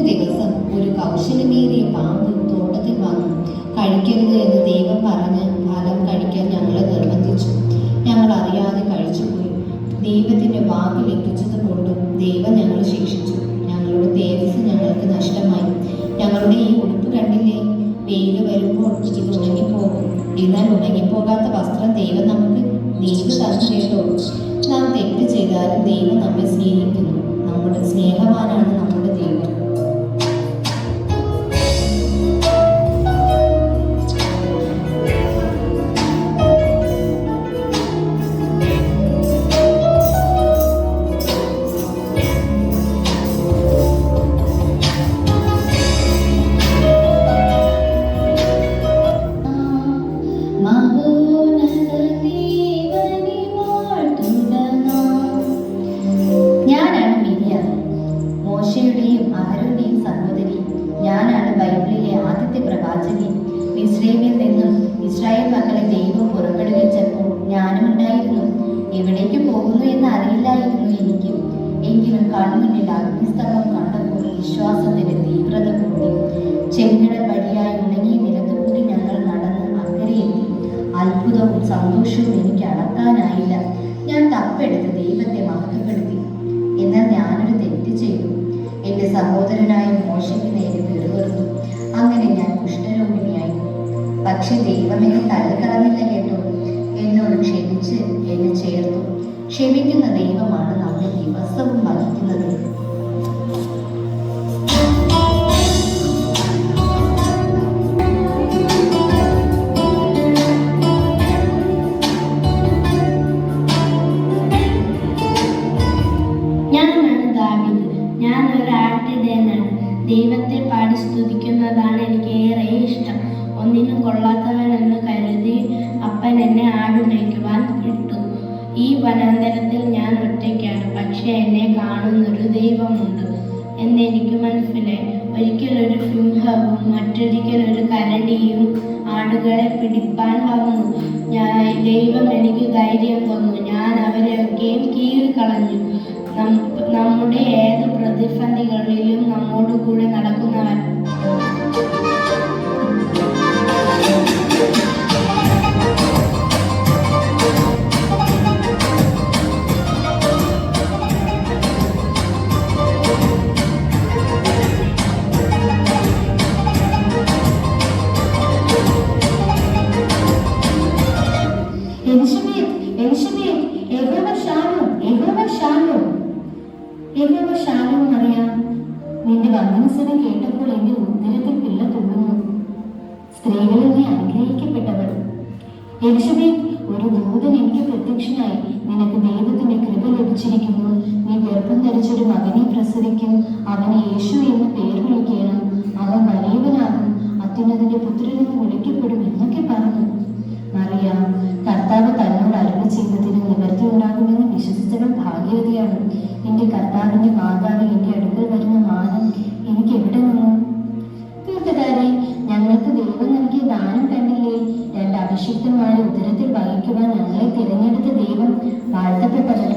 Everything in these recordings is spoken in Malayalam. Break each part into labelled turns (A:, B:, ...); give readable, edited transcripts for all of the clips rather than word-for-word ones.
A: ദിവസം ഒരു കൗശലമേറിയ പാമ്പ് തോട്ടത്തിൽ വന്നു. കഴിക്കരുത് എന്ന് ദൈവം പറഞ്ഞ് ഫലം കഴിക്കാൻ ഞങ്ങളെ നിർബന്ധിച്ചു. ഞങ്ങൾ അറിയാതെ കഴിച്ചുപോയി. ദൈവത്തിൻ്റെ വാക്ക് ലംഘിച്ചതുകൊണ്ടും ദൈവം ഞങ്ങളെ ശിക്ഷിച്ചു. ഞങ്ങളുടെ തേജസ് ഞങ്ങൾക്ക് നഷ്ടമായി. ഞങ്ങളുടെ ഈ ഉടുപ്പ് കണ്ടില്ലേ? വെയിൽ വരുമ്പോൾ ഇത് ഉണങ്ങിപ്പോകും. എന്നാൽ ഉണങ്ങിപ്പോകാത്ത വസ്ത്രം ദൈവം നമുക്ക് നെയ്ത് തന്നു കേട്ടോ. നാം തെറ്റ് ചെയ്താലും ദൈവം നമ്മെ സ്നേഹിക്കുന്നു. നമ്മുടെ സ്നേഹവാനാണ് നമ്മുടെ ദൈവം. മോശയുടെയും അഹരോന്റെയും സഹോദരി. ഞാനാണ് ബൈബിളിലെ ആദ്യത്തെ പ്രവാചകൻ. മിസ്രൈമിൽ നിന്നും ഇസ്രായേൽ മക്കളെ ദൈവം പുറപ്പെടുവിച്ചപ്പോൾ ഞാനും ഉണ്ടായിരുന്നു. എവിടേക്ക് പോകുന്നു എന്ന് അറിയില്ലായിരുന്നു എനിക്ക്. എങ്കിലും കൺമുന്നിൽ അഗ്നിസ്തംഭം കണ്ടപ്പോൾ വിശ്വാസത്തിന്റെ തീവ്രത കൂടി. ചെങ്കടൽ വഴിയായി ഉണങ്ങിയ നിലത്തുകൂടി ഞങ്ങൾ നടന്ന് അക്കരെയെത്തി. അത്ഭുതവും സന്തോഷവും എനിക്ക് അടക്കാനായില്ല. ഞാൻ തപ്പെടുത്ത് ദൈവത്തെ മഹത്വപ്പെടുത്തി. എന്നാൽ ഞാനൊരു തെറ്റ് ചെയ്തു. എന്റെ സഹോദരനായ മോശയ്ക്ക് നേരെ പിറുപിറുത്തു. അങ്ങനെ ഞാൻ കുഷ്ഠരോഗിണിയായി. പക്ഷെ ദൈവം എന്നെ തള്ളിക്കളഞ്ഞില്ല കേട്ടോ. എന്നോട് ക്ഷമിച്ച് എന്നെ ചേർത്തു. ക്ഷമിക്കുന്ന ദൈവമാണ് നമ്മെ ദിവസവും വഹിക്കുന്നത്.
B: ദൈവത്തെ പാടി സ്തുതിക്കുന്നതാണ് എനിക്ക് ഏറെ ഇഷ്ടം. ഒന്നിനും കൊള്ളാത്തവനെന്ന് കരുതി അപ്പൻ എന്നെ ആടുമേയ്ക്കുവാൻ ഇട്ടു. ഈ വനാന്തരത്തിൽ ഞാൻ ഒറ്റയ്ക്കാണ്. പക്ഷെ എന്നെ കാണുന്നൊരു ദൈവമുണ്ട് എന്നെനിക്ക് മനസ്സിലായി. ഒരിക്കലൊരു സിംഹവും മറ്റൊരിക്കലൊരു കരടിയും ആടുകളെ പിടിപ്പാൻ വന്നു. ദൈവം എനിക്ക് ധൈര്യം തന്നു. ഞാൻ അവരെയൊക്കെയും കീറിക്കളഞ്ഞു. നമ്മുടെ ഏത് പ്രതിസന്ധികളിലും നമ്മോട് കൂടെ നടക്കുന്നവൻ.
A: നിന്റെ വന്ദനസ്വരം കേട്ടപ്പോൾ എന്റെ ഉദരത്തിൽ പിള്ള തുള്ളുന്നു. സ്ത്രീകളിൽ നീ അനുഗ്രഹിക്കപ്പെട്ടവൾ. എലിസബേത്ത്, ഒരു ദൂതൻ എനിക്ക് പ്രത്യക്ഷനായി. നിനക്ക് ദൈവത്തിന്റെ കൃപ ലഭിച്ചിരിക്കുന്നു. നീ ഗർഭം ധരിച്ചൊരു മകനെ പ്രസവിക്കും. അവനെ യേശു എന്ന് പേർ വിളിക്കണം. അവൻ വലിയവനാകും. അത്യുന്നതന്റെ പുത്രനെന്ന് വിളിക്കപ്പെടും എന്നൊക്കെ പറഞ്ഞു. അറിയാം, കർത്താവ് തന്നോട് അരുളി ചെയ്തതിന് നിവർത്തി ഉണ്ടാകുമെന്ന് വിശ്വസിച്ചവൾ ഭാഗ്യവതിയാണ്. എന്റെ കർത്താവിന്റെ മാതാവ് എന്റെ അടുക്കൽ വരുന്ന മാനം എനിക്ക് എവിടെ നിന്നു? കൂട്ടുകാരെ, ഞങ്ങൾക്ക് ദൈവം നൽകിയ ദാനം കണ്ടില്ലേ? രണ്ട് അഭിഷിക്തന്മാരെ ഉദരത്തിൽ വഹിക്കുവാൻ ഞങ്ങളെ തിരഞ്ഞെടുത്ത ദൈവം വാഴ്ത്തപ്പെട്ടവൻ.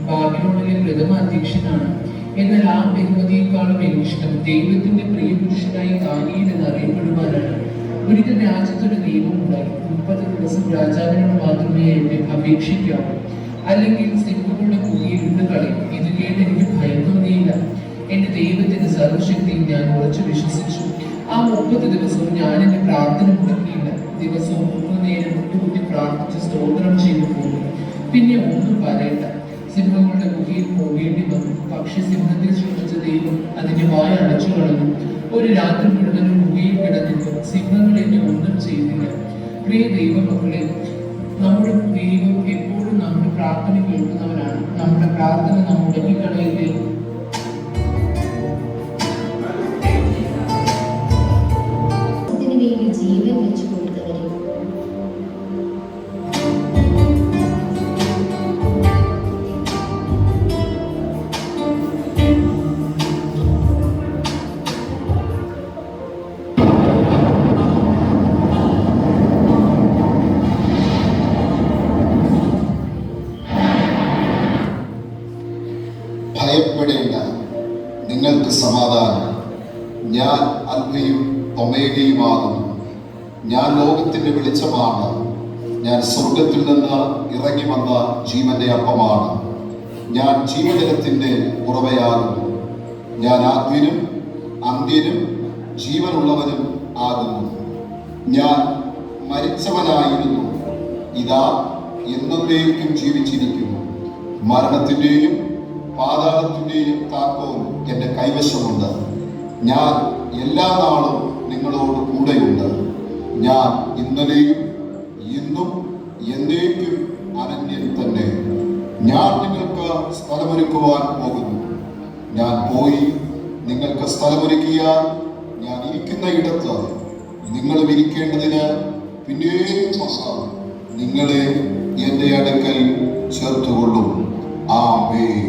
C: ബാബിലോണിലെ പ്രഥമ അധ്യക്ഷനാണ്. എന്നാൽ ആ ബഹുമതിയെക്കാളും എനിക്കിഷ്ടം ദൈവത്തിന്റെ പ്രിയപുരുഷനായി ദാനിയേൽ എന്നറിയപ്പെടുവാനാണ്. ഒരിക്കൽ രാജ്യത്തൊരു നിയമമുണ്ടായി. 30 ദിവസം രാജാവിനോട് മാത്രമേ എന്നെ അപേക്ഷിക്കാവൂ, അല്ലെങ്കിൽ സിംഹങ്ങളുടെ കുഴിയിൽ ഇട്ട് കളയും. ഇത് കേട്ട് എനിക്ക് ഭയം തോന്നിയില്ല. എന്റെ ദൈവത്തിന്റെ സർവശക്തിയും ഞാൻ ഉറച്ചു വിശ്വസിച്ചു. ആ 30 ദിവസവും ഞാൻ എന്റെ പ്രാർത്ഥന മുടക്കിയില്ല. ദിവസവും 3 നേരം മുട്ടുകുത്തി പ്രാർത്ഥിച്ച് സ്തോത്രം ചെയ്തു പോകും. പിന്നെ ഒന്നും പറയണ്ട, സിംഹങ്ങളുടെ ഗുഹയിൽ പോകേണ്ടി വന്നു. പക്ഷെ സിംഹത്തെ സൃഷ്ടിച്ച ദൈവം അതിന്റെ വായ അടച്ചു കളഞ്ഞു. ഒരു രാത്രി മുഴുവനും ഗുഹയിൽ കിടന്നിട്ട് സിംഹങ്ങൾ എന്നെ ഒന്നും ചെയ്തില്ല. പ്രിയ ദൈവമക്കളെ, നമ്മുടെ ദൈവം എപ്പോഴും നമ്മുടെ പ്രാർത്ഥന കേൾക്കുന്നവനാണ്. നമ്മുടെ പ്രാർത്ഥന നാം മുടങ്ങിക്കളയില്ലേ?
A: വേണ്ടി ജീവൻ വെച്ചു കൊടുത്തവരെ
D: ഭയപ്പെടേണ്ട, നിങ്ങൾക്ക് സമാധാനം. ഞാൻ അൽഫയും ഒമേഗയുമാകുന്നു. ഞാൻ ലോകത്തിന്റെ വെളിച്ചമാണ്. ഞാൻ സ്വർഗത്തിൽ നിന്ന് ഇറങ്ങി വന്ന ജീവന്റെ അപ്പമാണ്. ഞാൻ ജീവജലത്തിന്റെ ഉറവയാകുന്നു. ഞാൻ ആദ്യനും അന്ത്യനും ജീവനുള്ളവനും ആകുന്നു. ഞാൻ മരിച്ചവനായിരുന്നു, ഇതാ എന്നേക്കും ജീവിച്ചിരിക്കുന്നു. മരണത്തിന്റെയും പാതാളത്തിന്റെയും താക്കോൽ എൻ്റെ കൈവശമുണ്ട്. ഞാൻ എല്ലാ നാളും നിങ്ങളോട് കൂടെയുണ്ട്. ഞാൻ ഇന്നലെയും ഇന്നും എന്നേക്കും അനന്യൻ തന്നെ. ഞാൻ നിങ്ങൾക്ക് സ്ഥലമൊരുക്കുവാൻ പോകുന്നു. ഞാൻ പോയി നിങ്ങൾക്ക് സ്ഥലമൊരുക്കിയാൽ ഞാൻ ഇരിക്കുന്ന ഇടത്ത് നിങ്ങളും ഇരിക്കേണ്ടതിന് പിന്നെയും നിങ്ങളെ എൻ്റെ അടുക്കൽ ചേർത്തുകൊള്ളും. ആമേൻ.